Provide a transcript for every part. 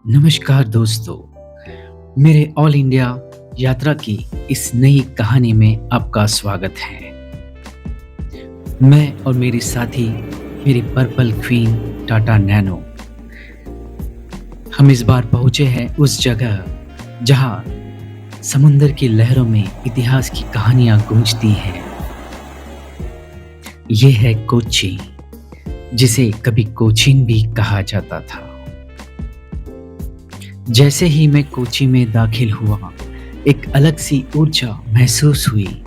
नमस्कार दोस्तों, मेरे ऑल इंडिया यात्रा की इस नई कहानी में आपका स्वागत है। मैं और मेरी साथी, मेरी पर्पल क्वीन टाटा नैनो, हम इस बार पहुंचे हैं उस जगह जहां समुंदर की लहरों में इतिहास की कहानियां गूंजती हैं। ये है कोच्चि, जिसे कभी कोचीन भी कहा जाता था। जैसे ही मैं कोच्चि में दाखिल हुआ, एक अलग सी ऊर्जा महसूस हुई।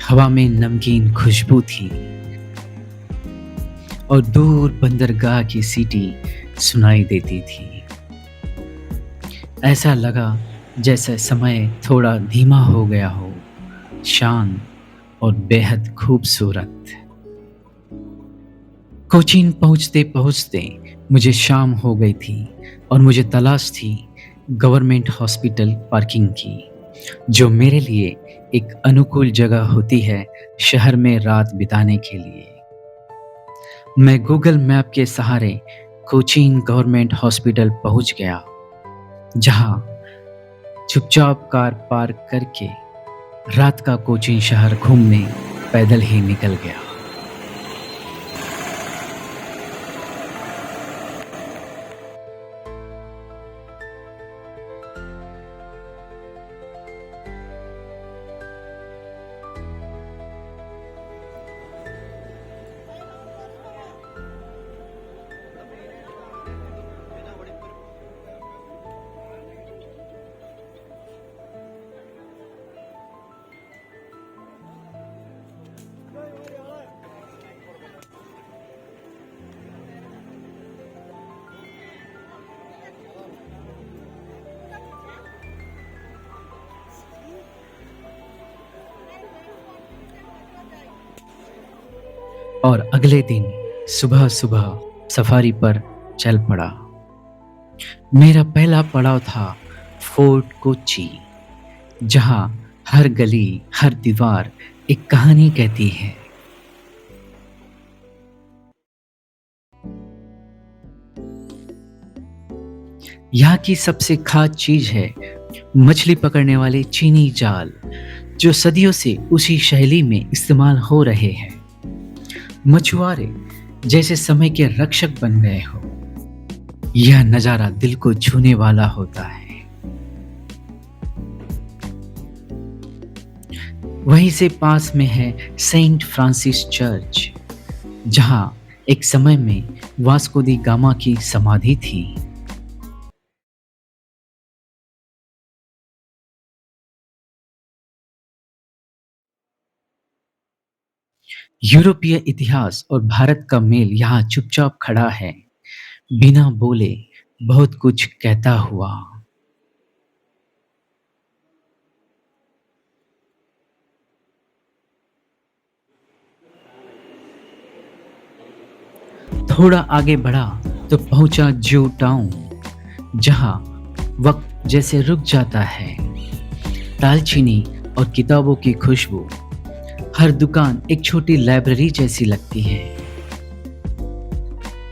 हवा में नमकीन खुशबू थी और दूर बंदरगाह की सीटी सुनाई देती थी। ऐसा लगा जैसे समय थोड़ा धीमा हो गया हो, शांत और बेहद खूबसूरत। कोचीन पहुंचते पहुंचते मुझे शाम हो गई थी और मुझे तलाश थी गवर्नमेंट हॉस्पिटल पार्किंग की, जो मेरे लिए एक अनुकूल जगह होती है शहर में रात बिताने के लिए। मैं गूगल मैप के सहारे कोचीन गवर्नमेंट हॉस्पिटल पहुंच गया, जहां चुपचाप कार पार्क करके रात का कोचीन शहर घूमने पैदल ही निकल गया। और अगले दिन सुबह सुबह सफारी पर चल पड़ा। मेरा पहला पड़ाव था फोर्ट कोच्चि, जहां हर गली, हर दीवार एक कहानी कहती है। यहाँ की सबसे खास चीज है मछली पकड़ने वाले चीनी जाल, जो सदियों से उसी शैली में इस्तेमाल हो रहे हैं। मछुआरे जैसे समय के रक्षक बन गए हो। यह नजारा दिल को छूने वाला होता है। वहीं से पास में है सेंट फ्रांसिस चर्च, जहां एक समय में वास्को दी गामा की समाधि थी। यूरोपीय इतिहास और भारत का मेल यहाँ चुपचाप खड़ा है, बिना बोले बहुत कुछ कहता हुआ। थोड़ा आगे बढ़ा तो पहुंचा जो टाउन, जहां वक्त जैसे रुक जाता है। दालचीनी और किताबों की खुशबू, हर दुकान एक छोटी लाइब्रेरी जैसी लगती है।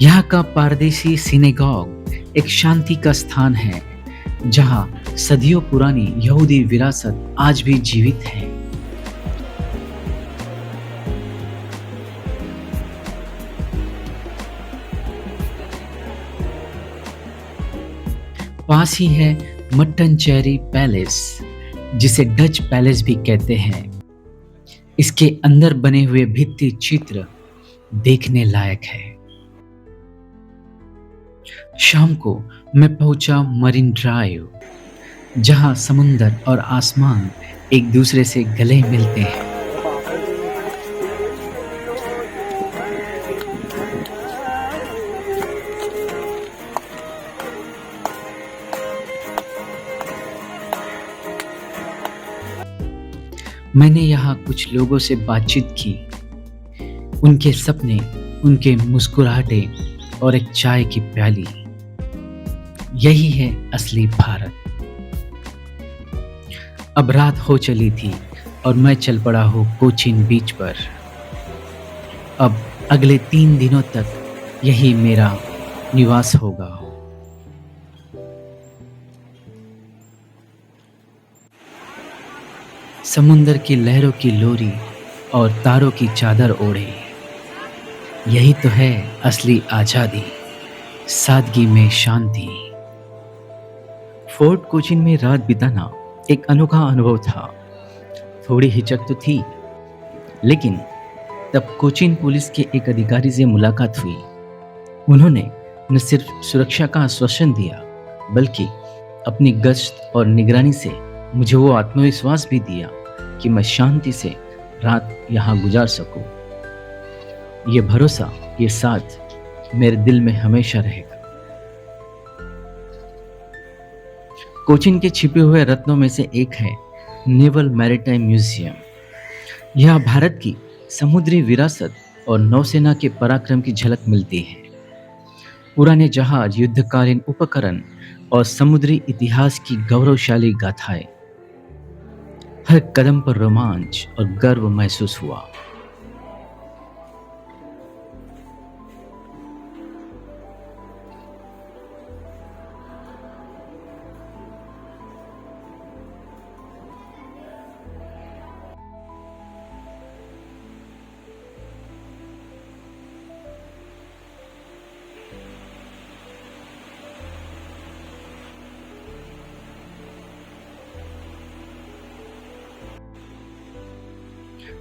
यहाँ का पारदेसी सिनेगॉग एक शांति का स्थान है, जहाँ सदियों पुरानी यहूदी विरासत आज भी जीवित है। पास ही है मट्टनचेरी पैलेस, जिसे डच पैलेस भी कहते हैं। इसके अंदर बने हुए भित्ति चित्र देखने लायक है। शाम को मैं पहुंचा मरीन ड्राइव, जहां समुंदर और आसमान एक दूसरे से गले मिलते हैं। मैंने यहाँ कुछ लोगों से बातचीत की। उनके सपने, उनके मुस्कुराहटें और एक चाय की प्याली, यही है असली भारत। अब रात हो चली थी और मैं चल पड़ा हूँ कोचीन बीच पर। अब अगले 3 दिनों तक यही मेरा निवास होगा। समुंदर की लहरों की लोरी और तारों की चादर ओढ़े। यही तो है असली आज़ादी, सादगी में शांति। फोर्ट कोचीन में रात बिताना एक अनोखा अनुभव था। थोड़ी हिचक तो थी, लेकिन तब कोचीन पुलिस के एक अधिकारी से मुलाकात हुई। उन्होंने न सिर्फ सुरक्षा का आश्वासन दिया, बल्कि अपनी गश्त और निगरानी से मुझे वो आत्मविश्वास भी दिया कि मैं शांति से रात यहाँ गुजार सकूं। ये भरोसा, ये साथ मेरे दिल में हमेशा रहेगा। कोचीन के छिपे हुए रत्नों में से एक है नेवल मैरीटाइम म्यूजियम। यह भारत की समुद्री विरासत और नौसेना के पराक्रम की झलक मिलती है। पुराने जहाज, युद्धकालीन उपकरण और समुद्री इतिहास की गौरवशाली गाथाएं। हर कदम पर रोमांच और गर्व महसूस हुआ।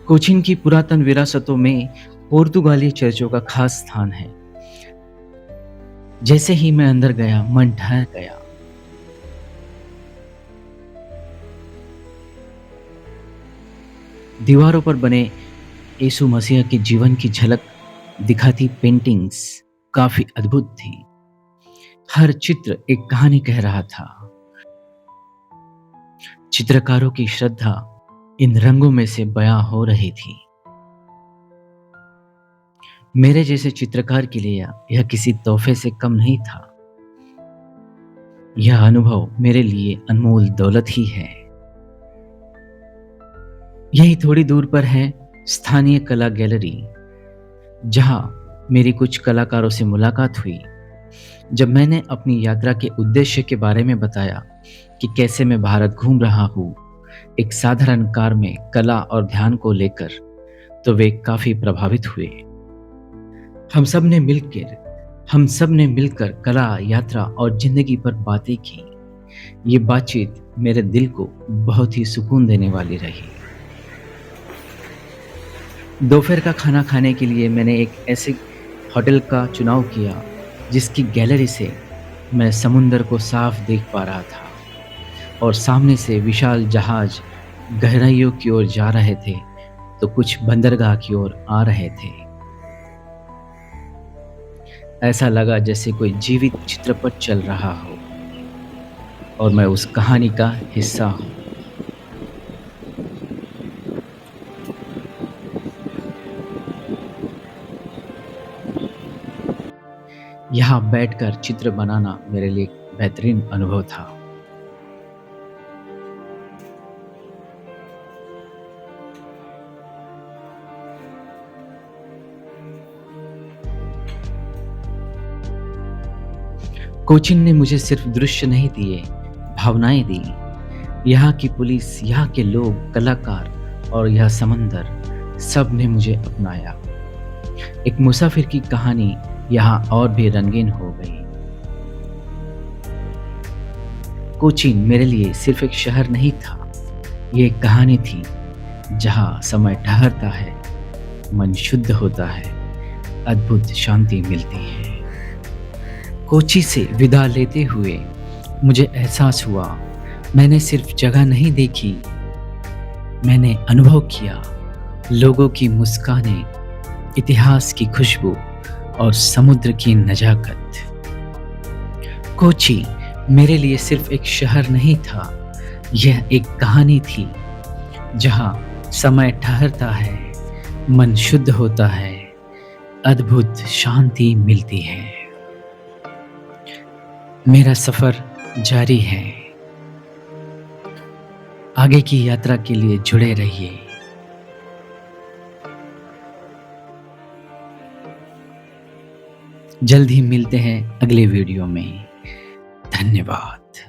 कोचीन की पुरातन विरासतों में पुर्तगाली चर्चों का खास स्थान है। जैसे ही मैं अंदर गया, मन ठहर गया। दीवारों पर बने यीशु मसीह के जीवन की झलक दिखाती पेंटिंग्स काफी अद्भुत थी। हर चित्र एक कहानी कह रहा था। चित्रकारों की श्रद्धा इन रंगों में से बयां हो रही थी। मेरे जैसे चित्रकार के लिए यह किसी तोहफे से कम नहीं था। यह अनुभव मेरे लिए अनमोल दौलत ही है। यही थोड़ी दूर पर है स्थानीय कला गैलरी, जहां मेरी कुछ कलाकारों से मुलाकात हुई। जब मैंने अपनी यात्रा के उद्देश्य के बारे में बताया कि कैसे मैं भारत घूम रहा हूँ एक साधारण कार में कला और ध्यान को लेकर, तो वे काफी प्रभावित हुए। हम सब ने मिलकर कला, यात्रा और जिंदगी पर बातें की। ये बातचीत मेरे दिल को बहुत ही सुकून देने वाली रही। दोपहर का खाना खाने के लिए मैंने एक ऐसे होटल का चुनाव किया जिसकी गैलरी से मैं समुंदर को साफ देख पा रहा था और सामने से विशाल जहाज गहराइयों की ओर जा रहे थे, तो कुछ बंदरगाह की ओर आ रहे थे। ऐसा लगा जैसे कोई जीवित चित्रपट चल रहा हो और मैं उस कहानी का हिस्सा हूँ। यहाँ बैठकर चित्र बनाना मेरे लिए एक बेहतरीन अनुभव था। कोचीन ने मुझे सिर्फ दृश्य नहीं दिए, भावनाएं दी। यहाँ की पुलिस, यहाँ के लोग, कलाकार और यह समंदर, सब ने मुझे अपनाया। एक मुसाफिर की कहानी यहाँ और भी रंगीन हो गई। कोचीन मेरे लिए सिर्फ एक शहर नहीं था, ये एक कहानी थी जहाँ समय ठहरता है, मन शुद्ध होता है, अद्भुत शांति मिलती है। कोची से विदा लेते हुए मुझे एहसास हुआ, मैंने सिर्फ जगह नहीं देखी, मैंने अनुभव किया। लोगों की मुस्कानें, इतिहास की खुशबू और समुद्र की नजाकत। कोची मेरे लिए सिर्फ एक शहर नहीं था, यह एक कहानी थी जहां समय ठहरता है, मन शुद्ध होता है, अद्भुत शांति मिलती है। मेरा सफर जारी है। आगे की यात्रा के लिए जुड़े रहिए। जल्द ही मिलते हैं अगले वीडियो में। धन्यवाद।